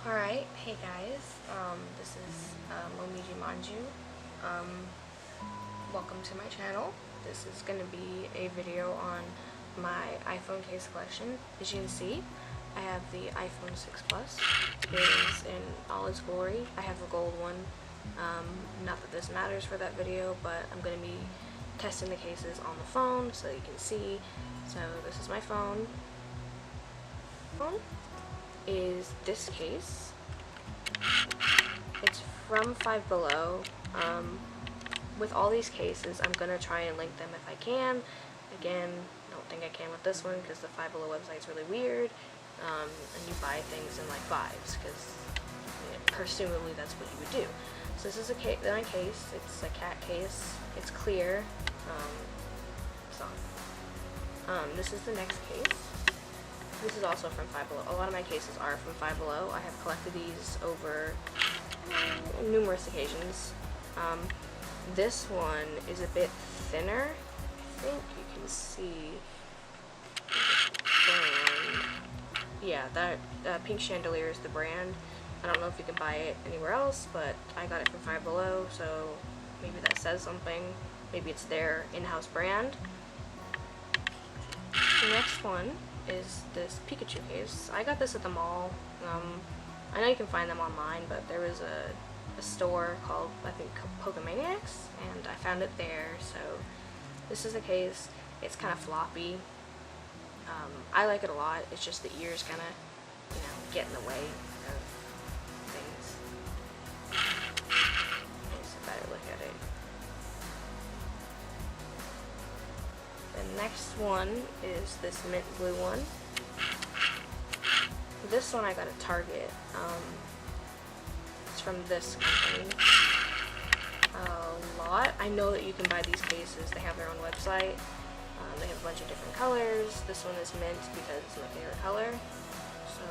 Alright, hey guys, this is Momiji Manju. Welcome to my channel. This is going to be a video on my iPhone case collection. As you can see, I have the iPhone 6 Plus. It is in all its glory. I have the gold one. Not that this matters for that video, but I'm going to be testing the cases on the phone so you can see. So this is my phone. Is this case. It's from Five Below. With all these cases, I'm gonna try and link them if I can. Again, I don't think I can with this one because the Five Below website's really weird, and you buy things in like fives because presumably that's what you would do. So this is my case. It's a cat case. It's clear. This is the next case. This is also from Five Below. A lot of my cases are from Five Below. I have collected these over numerous occasions. This one is a bit thinner. I think you can see the brand. Yeah, that Pink Chandelier is the brand. I don't know if you can buy it anywhere else, but I got it from Five Below, so maybe that says something. Maybe it's their in-house brand. The next one is this Pikachu case. I got this at the mall. I know you can find them online, but there was a store called, I think, Pokemaniacs, and I found it there. So this is the case. It's kind of floppy. I like it a lot. It's just the ears kind of, get in the way of things. Let's a better look at it. The next one is this mint blue one. This one I got at Target. It's from this company. A lot. I know that you can buy these cases. They have their own website. They have a bunch of different colors. This one is mint because it's my favorite color. So,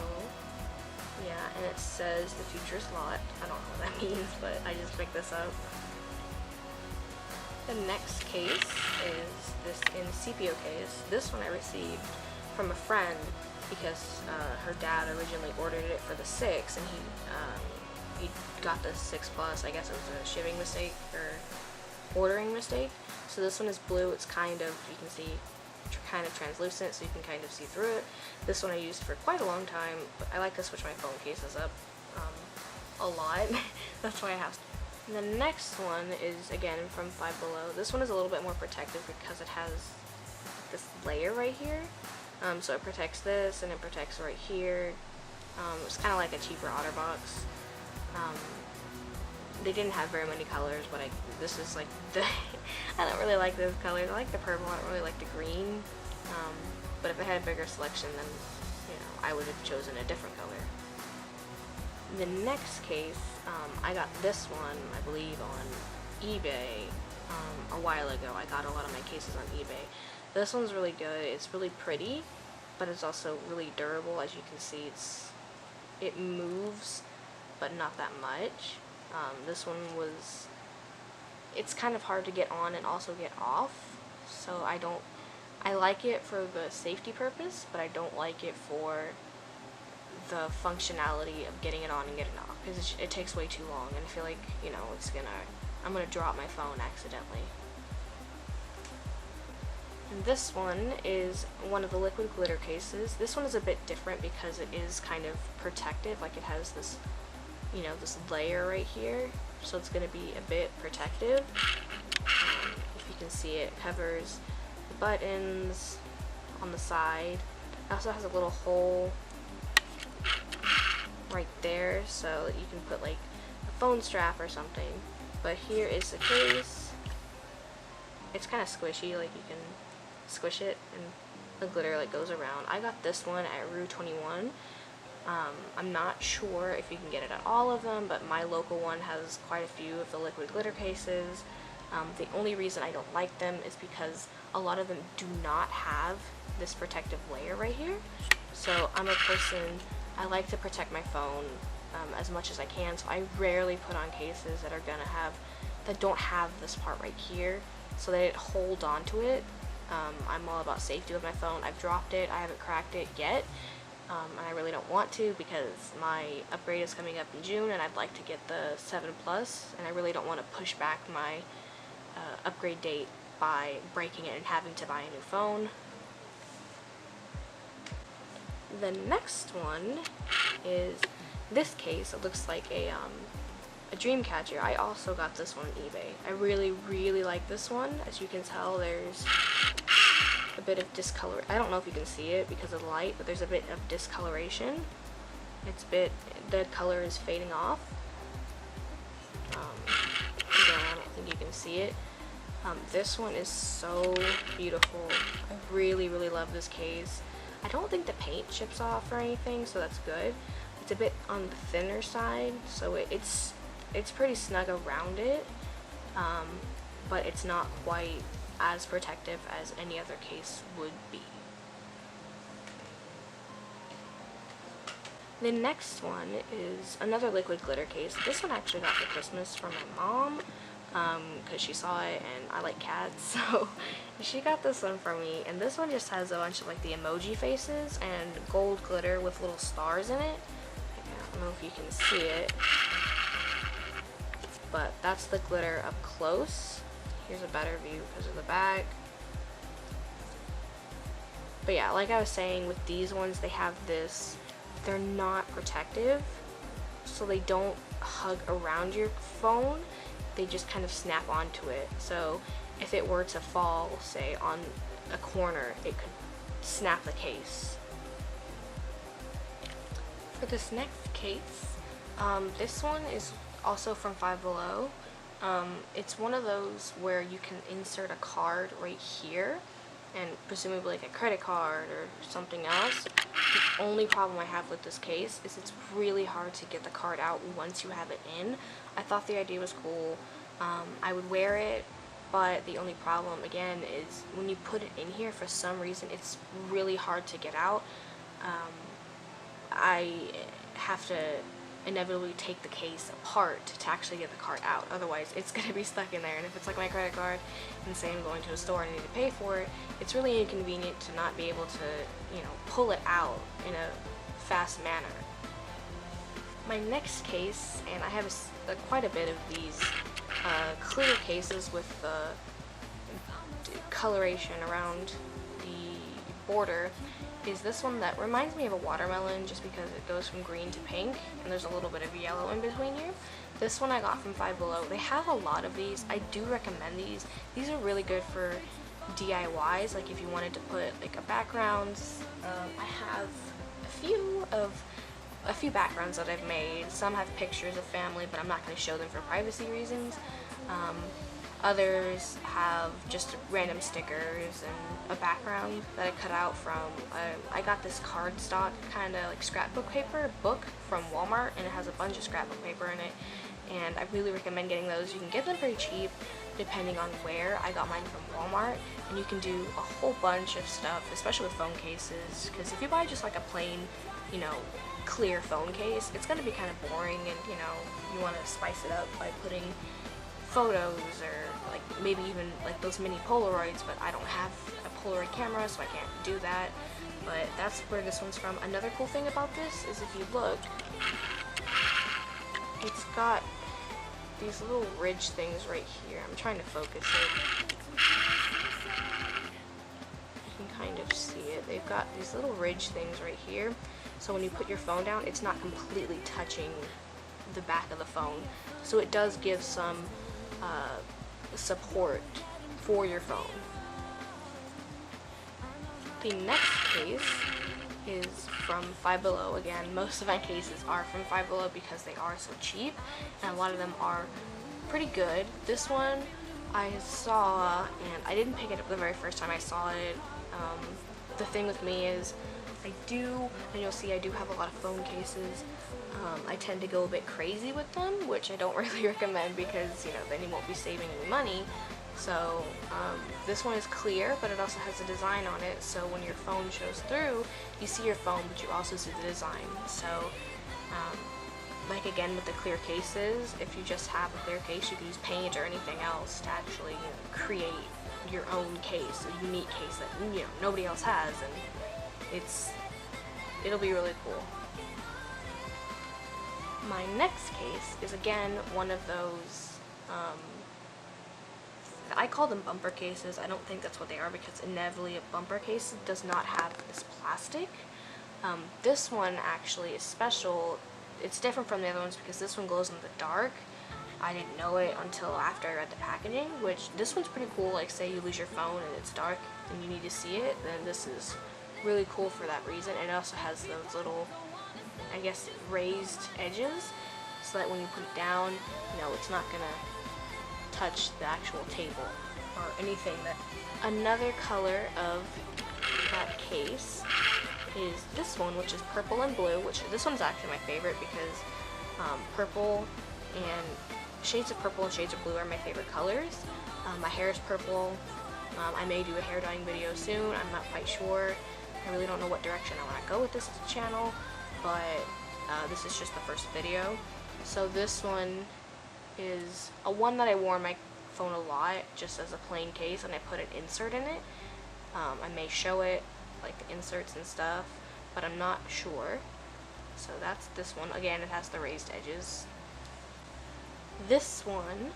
yeah, and it says the futurist lot. I don't know what that means, but I just picked this up. The next case is this Incipio case. This one I received from a friend because her dad originally ordered it for the 6, and he got the 6 Plus. I guess it was a shipping mistake or ordering mistake. So this one is blue. It's kind of, you can see, kind of translucent, so you can kind of see through it. This one I used for quite a long time, but I like to switch my phone cases up a lot. That's why I have to. And the next one is, again, from Five Below. This one is a little bit more protective because it has this layer right here. So it protects this, and it protects right here. It's kind of like a cheaper OtterBox. They didn't have very many colors, but this is like the I don't really like those colors. I like the purple. I don't really like the green. But if it had a bigger selection, then I would have chosen a different color. The next case, I got this one, I believe, on eBay a while ago. I got a lot of my cases on eBay. This one's really good. It's really pretty, but it's also really durable. As you can see, it moves, but not that much. This one it's kind of hard to get on and also get off, so I like it for the safety purpose, but I don't like it for the functionality of getting it on and getting it off, because it takes way too long, and I feel like, I'm gonna drop my phone accidentally. And this one is one of the liquid glitter cases. This one is a bit different because it is kind of protective, like it has this, this layer right here, so it's gonna be a bit protective. If you can see, it covers the buttons on the side. It also has a little hole right there so that you can put like a phone strap or something. But here is the case. It's kind of squishy, like you can squish it and the glitter like goes around. I got this one at Rue 21. I'm not sure if you can get it at all of them, but my local one has quite a few of the liquid glitter cases. The only reason I don't like them is because a lot of them do not have this protective layer right here. So I'm a person, I like to protect my phone as much as I can, so I rarely put on cases that don't have this part right here, so they hold on to it. I'm all about safety with my phone. I've dropped it, I haven't cracked it yet, and I really don't don't want to because my upgrade is coming up in June and I'd like to get the 7 Plus, and I really don't want to push back my upgrade date by breaking it and having to buy a new phone. The next one is this case. It looks like a dream catcher. I also got this one on eBay. I really like this one. As you can tell, there's a bit of discolor. I don't know if you can see it because of the light, but there's a bit of discoloration. The color is fading off. Again, I don't think you can see it. This one is so beautiful. I really love this case. I don't think the paint chips off or anything, so that's good. It's a bit on the thinner side, so it's pretty snug around it, but it's not quite as protective as any other case would be. The next one is another liquid glitter case. This one I actually got for Christmas from my mom, because she saw it and I like cats, so she got this one for me. And this one just has a bunch of like the emoji faces and gold glitter with little stars in it. I don't know if you can see it, but that's the glitter up close. Here's a better view because of the back. But yeah, like I was saying, with these ones, they have this, they're not protective, so they don't hug around your phone. They just kind of snap onto it. So if it were to fall, say, on a corner, it could snap the case. For this next case, this one is also from Five Below. It's one of those where you can insert a card right here, and presumably like a credit card or something else. The only problem I have with this case is it's really hard to get the card out once you have it in. I thought the idea was cool. I would wear it, but the only problem again is when you put it in here, for some reason it's really hard to get out. I have to inevitably take the case apart to actually get the card out, otherwise it's going to be stuck in there. And if it's like my credit card and say I'm going to a store and I need to pay for it, it's really inconvenient to not be able to, you know, pull it out in a fast manner. My next case, and I have quite a bit of these clear cases with coloration around the border, is this one that reminds me of a watermelon just because it goes from green to pink and there's a little bit of yellow in between here. This one I got from Five Below. They have a lot of these. I do recommend these. These are really good for DIYs, like if you wanted to put like a background. I have a few backgrounds that I've made. Some have pictures of family, but I'm not going to show them for privacy reasons. Others have just random stickers and a background that I cut out from, I got this cardstock kind of like scrapbook paper book from Walmart, and it has a bunch of scrapbook paper in it, and I really recommend getting those. You can get them pretty cheap depending on where. I got mine from Walmart, and you can do a whole bunch of stuff, especially with phone cases, because if you buy just like a plain, you know, clear phone case, it's going to be kind of boring, and you know, you want to spice it up by putting photos or like maybe even like those mini Polaroids, but I don't have a Polaroid camera, so I can't do that. But that's where this one's from. Another cool thing about this is if you look, it's got these little ridge things right here. I'm trying to focus it. You can kind of see it. They've got these little ridge things right here. So when you put your phone down, it's not completely touching the back of the phone. So it does give some support for your phone. The next case is from Five Below. Again, most of my cases are from Five Below because they are so cheap, and a lot of them are pretty good. This one I saw, and I didn't pick it up the very first time I saw it. The thing with me is and you'll see I do have a lot of phone cases. I tend to go a bit crazy with them, which I don't really recommend because, you know, then you won't be saving any money. So this one is clear, but it also has a design on it, so when your phone shows through, you see your phone, but you also see the design. So like again with the clear cases, if you just have a clear case, you can use paint or anything else to actually, you know, create your own case, a unique case that, you know, nobody else has, and it'll be really cool. My next case is again one of those, I call them bumper cases. I don't think that's what they are because inevitably a bumper case does not have this plastic. This one actually is special. It's different from the other ones because this one glows in the dark. I didn't know it until after I read the packaging, which this one's pretty cool. Like say you lose your phone and it's dark and you need to see it, then this is really cool for that reason. It also has those little, I guess, raised edges so that when you put it down, you know, it's not gonna touch the actual table or anything. That another color of that case is this one, which is purple and blue, which this one's actually my favorite because purple and shades of purple and shades of blue are my favorite colors. My hair is purple. I may do a hair dyeing video soon. I'm not quite sure. I really don't know what direction I want to go with this channel, but this is just the first video. So this one is a one that I wore on my phone a lot just as a plain case, and I put an insert in it. I may show it, like the inserts and stuff, but I'm not sure. So that's this one. Again, it has the raised edges. This one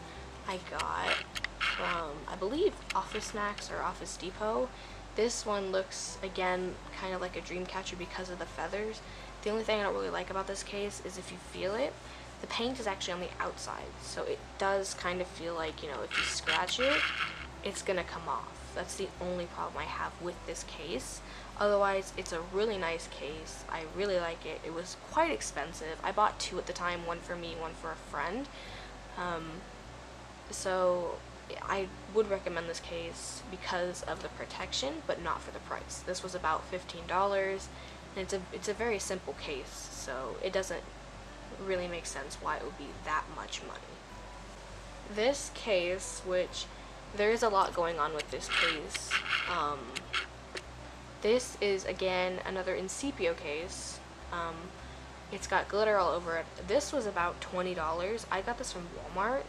I got from, I believe, Office Max or Office Depot. This one looks, again, kind of like a dream catcher because of the feathers. The only thing I don't really like about this case is if you feel it, the paint is actually on the outside, so it does kind of feel like, you know, if you scratch it, it's gonna come off. That's the only problem I have with this case. Otherwise, it's a really nice case. I really like it. It was quite expensive. I bought two at the time, one for me, one for a friend. So I would recommend this case because of the protection, but not for the price. This was about $15, and it's a very simple case, so it doesn't really make sense why it would be that much money. This case, which there is a lot going on with this case. This is again another Incipio case. It's got glitter all over it. This was about $20. I got this from Walmart.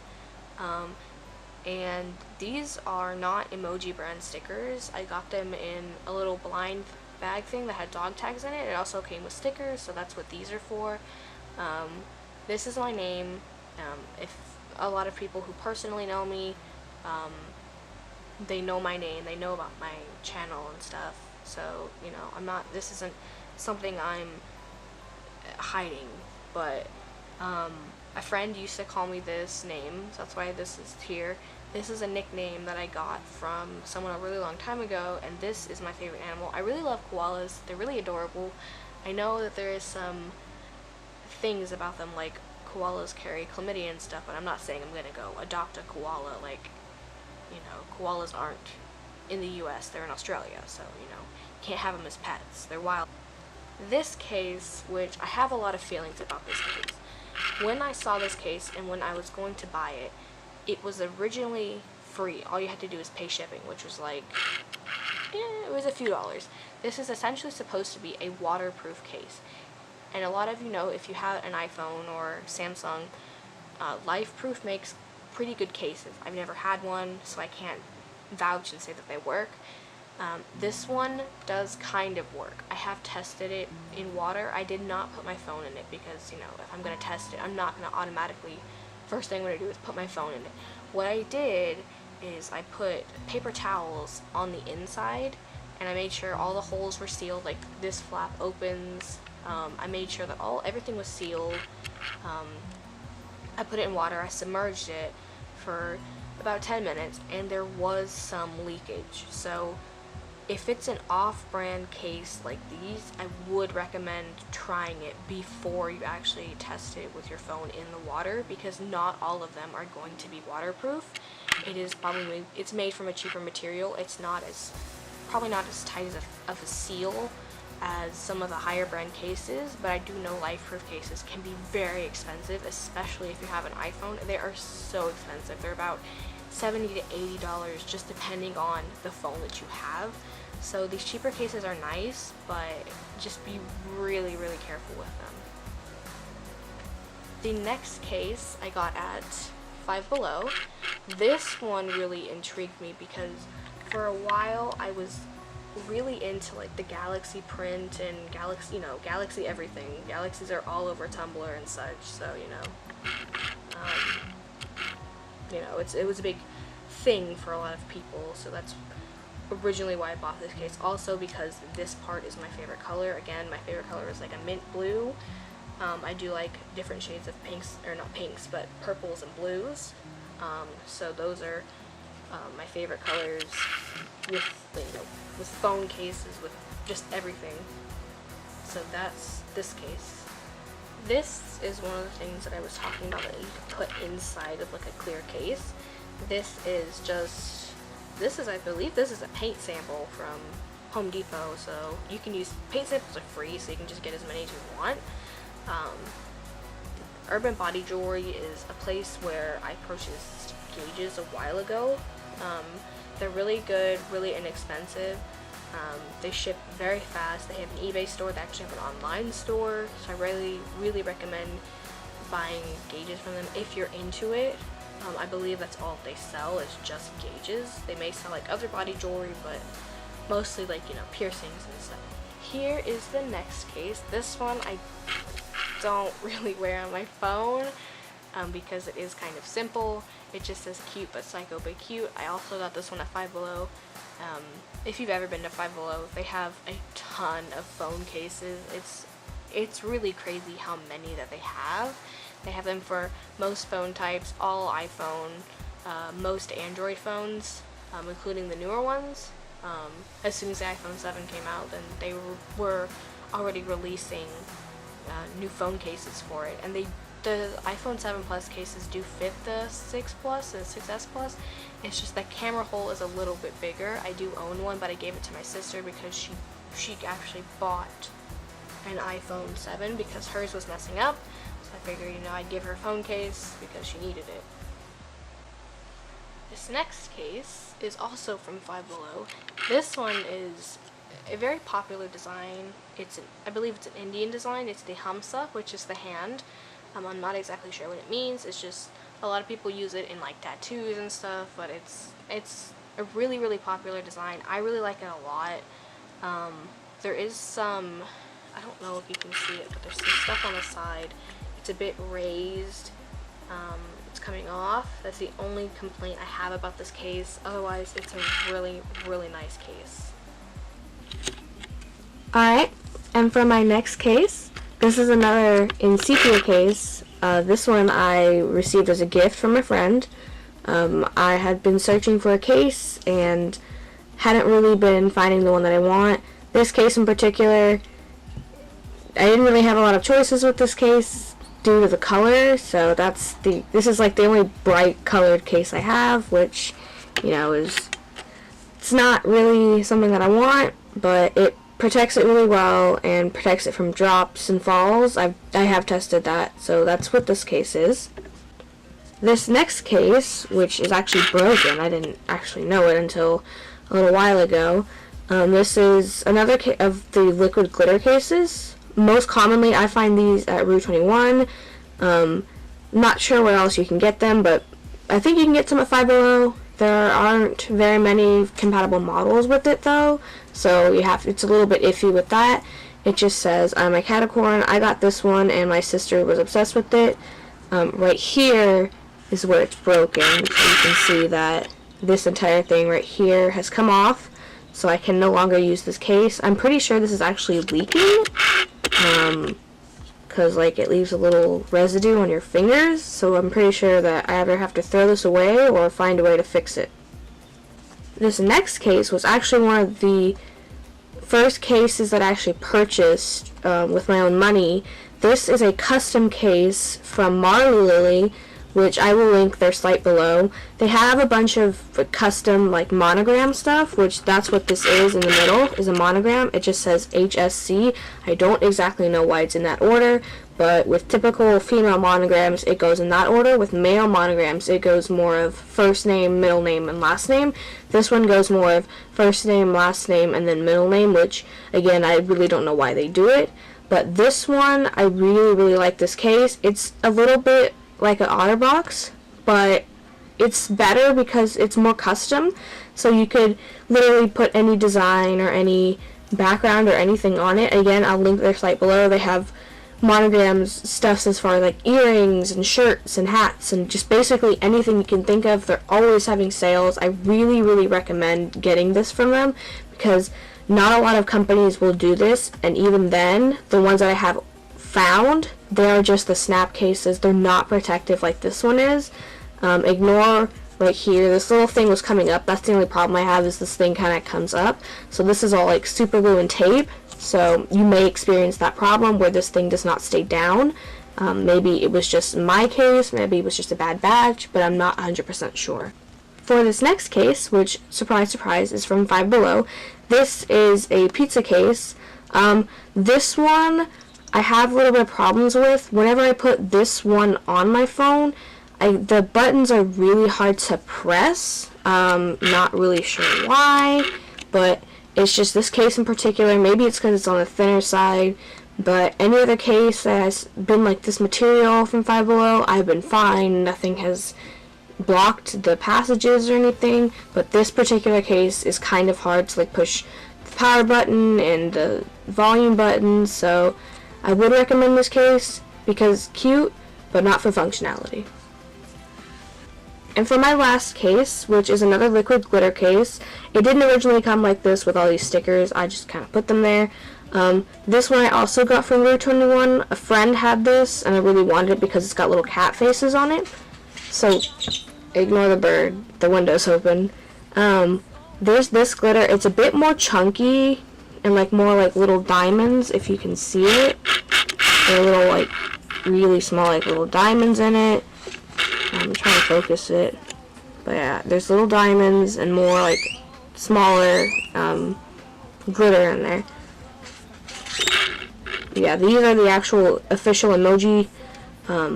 And these are not Emoji brand stickers. I got them in a little blind bag thing that had dog tags in it. It also came with stickers, so that's what these are for. This is my name. If a lot of people who personally know me, they know my name, they know about my channel and stuff. So, you know, this isn't something I'm hiding, but a friend used to call me this name, so that's why this is here. This is a nickname that I got from someone a really long time ago, and this is my favorite animal. I really love koalas. They're really adorable. I know that there is some things about them, like koalas carry chlamydia and stuff, but I'm not saying I'm gonna go adopt a koala. Like, you know, koalas aren't in the US, they're in Australia, so, you know, can't have them as pets. They're wild. This case, which I have a lot of feelings about this case. When I saw this case and when I was going to buy it, it was originally free. All you had to do was pay shipping, which was like, it was a few dollars. This is essentially supposed to be a waterproof case. And a lot of you know, if you have an iPhone or Samsung, LifeProof makes pretty good cases. I've never had one, so I can't vouch and say that they work. This one does kind of work. I have tested it in water. I did not put my phone in it because, you know, if I'm going to test it, I'm not going to automatically, first thing I'm going to do is put my phone in it. What I did is I put paper towels on the inside, and I made sure all the holes were sealed, like this flap opens. I made sure that everything was sealed. I put it in water. I submerged it for about 10 minutes, and there was some leakage. So if it's an off-brand case like these, I would recommend trying it before you actually test it with your phone in the water, because not all of them are going to be waterproof. It's made from a cheaper material. It's probably not as tight of a seal as some of the higher brand cases, but I do know LifeProof cases can be very expensive, especially if you have an iPhone. They are so expensive. They're about $70 to $80 just depending on the phone that you have. So these cheaper cases are nice, but just be really, really careful with them. The next case I got at Five Below. This one really intrigued me because for a while I was really into like the galaxy print and galaxy, galaxy everything. Galaxies are all over Tumblr and such, so it was a big thing for a lot of people, so that's originally why I bought this case. Also because this part is my favorite color. Again, my favorite color is like a mint blue. I do like different shades of pinks, or not pinks, but purples and blues. So those are my favorite colors with, with phone cases, with just everything. So that's this case. This is one of the things that I was talking about that you could put inside of like a clear case. I believe this is a paint sample from Home Depot, so you can use, paint samples are free, so you can just get as many as you want. Urban Body Jewelry is a place where I purchased gauges a while ago. They're really good, really inexpensive. They ship very fast. They have an eBay store. They actually have an online store, so I really recommend buying gauges from them if you're into it. I believe that's all they sell is just gauges. They may sell like other body jewelry, but mostly like, piercings and stuff. Here is the next case. This one I don't really wear on my phone because it is kind of simple. It just says cute but psycho but cute. I also got this one at Five Below. If you've ever been to Five Below, they have a ton of phone cases. It's really crazy how many that they have. They have them for most phone types, all iPhone, most Android phones, including the newer ones. As soon as the iPhone 7 came out, then they were already releasing new phone cases for it. And the iPhone 7 Plus cases do fit the 6 Plus and 6S Plus. It's just the camera hole is a little bit bigger. I do own one, but I gave it to my sister because she actually bought an iPhone 7 because hers was messing up. So I figured, I'd give her a phone case because she needed it. This next case is also from Five Below. This one is a very popular design. I believe it's an Indian design. It's the Hamsa, which is the hand. I'm not exactly sure what it means. It's just a lot of people use it in like tattoos and stuff, but it's a really popular design. I really like it a lot. There is some, I don't know if you can see it, but there's some stuff on the side. It's a bit raised. It's coming off. That's the only complaint I have about this case. Otherwise, it's a really nice case. Alright, and for my next case, this is another in sepia case. This one I received as a gift from a friend. I had been searching for a case and hadn't really been finding the one that I want. This case in particular, I didn't really have a lot of choices with this case due to the color, so this is like the only bright colored case I have, which, it's not really something that I want, but it protects it really well and protects it from drops and falls. I have tested that, so that's what this case is. This next case, which is actually broken, I didn't actually know it until a little while ago. This is another of the liquid glitter cases. Most commonly, I find these at Rue 21. Not sure where else you can get them, but I think you can get some at Five Below. There aren't very many compatible models with it, though, so it's a little bit iffy with that. It just says, I'm a Catacorn. I got this one, and my sister was obsessed with it. Right here is where it's broken, so you can see that this entire thing right here has come off, so I can no longer use this case. I'm pretty sure this is actually leaking, because it leaves a little residue on your fingers, so I'm pretty sure that I either have to throw this away or find a way to fix it. This next case was actually one of the first cases that I actually purchased with my own money. This is a custom case from Marley Lily, which I will link their site below. They have a bunch of custom monogram stuff, which that's what this is in the middle, is a monogram. It just says HSC. I don't exactly know why it's in that order, but with typical female monograms, it goes in that order. With male monograms, it goes more of first name, middle name, and last name. This one goes more of first name, last name, and then middle name, which, again, I really don't know why they do it. But this one, I really like this case. It's a little bit like an OtterBox, but it's better because it's more custom, so you could literally put any design or any background or anything on it. Again, I'll link their site below. They have monograms, stuffs as far as like earrings and shirts and hats and just basically anything you can think of. They're always having sales. I really, really recommend getting this from them because not a lot of companies will do this, and even then, the ones that I have found, they are just the snap cases. They're not protective like this one is. Ignore right here, this little thing was coming up. That's the only problem I have, is this thing kind of comes up. So this is all like super glue and tape, so you may experience that problem where this thing does not stay down. Maybe it was just my case, maybe it was just a bad batch, but I'm not 100% sure. For this next case, which, surprise, surprise, is from Five Below, this is a pizza case. This one I have a little bit of problems with. Whenever I put this one on my phone, the buttons are really hard to press. Not really sure why, but it's just this case in particular. Maybe it's because it's on the thinner side, but any other case that has been like this material from Five Below, I've been fine. Nothing has blocked the passages or anything, but this particular case is kind of hard to like push the power button and the volume button, so I would recommend this case because it's cute, but not for functionality. And for my last case, which is another liquid glitter case, it didn't originally come like this with all these stickers. I just kind of put them there. This one I also got from Rue 21. A friend had this, and I really wanted it because it's got little cat faces on it. So, ignore the bird. The window's open. There's this glitter. It's a bit more chunky and like more like little diamonds, if you can see it. They're little like really small like little diamonds in it. I'm trying to focus it, but yeah, there's little diamonds and more like smaller glitter in there. Yeah, these are the actual official emoji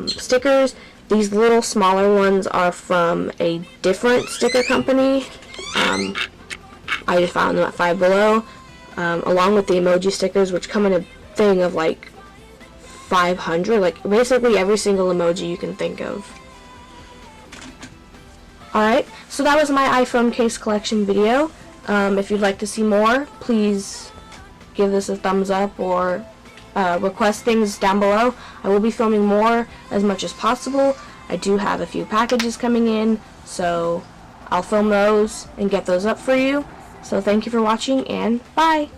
stickers. These little smaller ones are from a different sticker company. I just found them at Five Below, along with the emoji stickers, which come in a thing of like 500, like basically every single emoji you can think of. Alright, so that was my iPhone case collection video. If you'd like to see more, please give this a thumbs up or request things down below. I will be filming more as much as possible. I do have a few packages coming in, so I'll film those and get those up for you. So thank you for watching, and bye!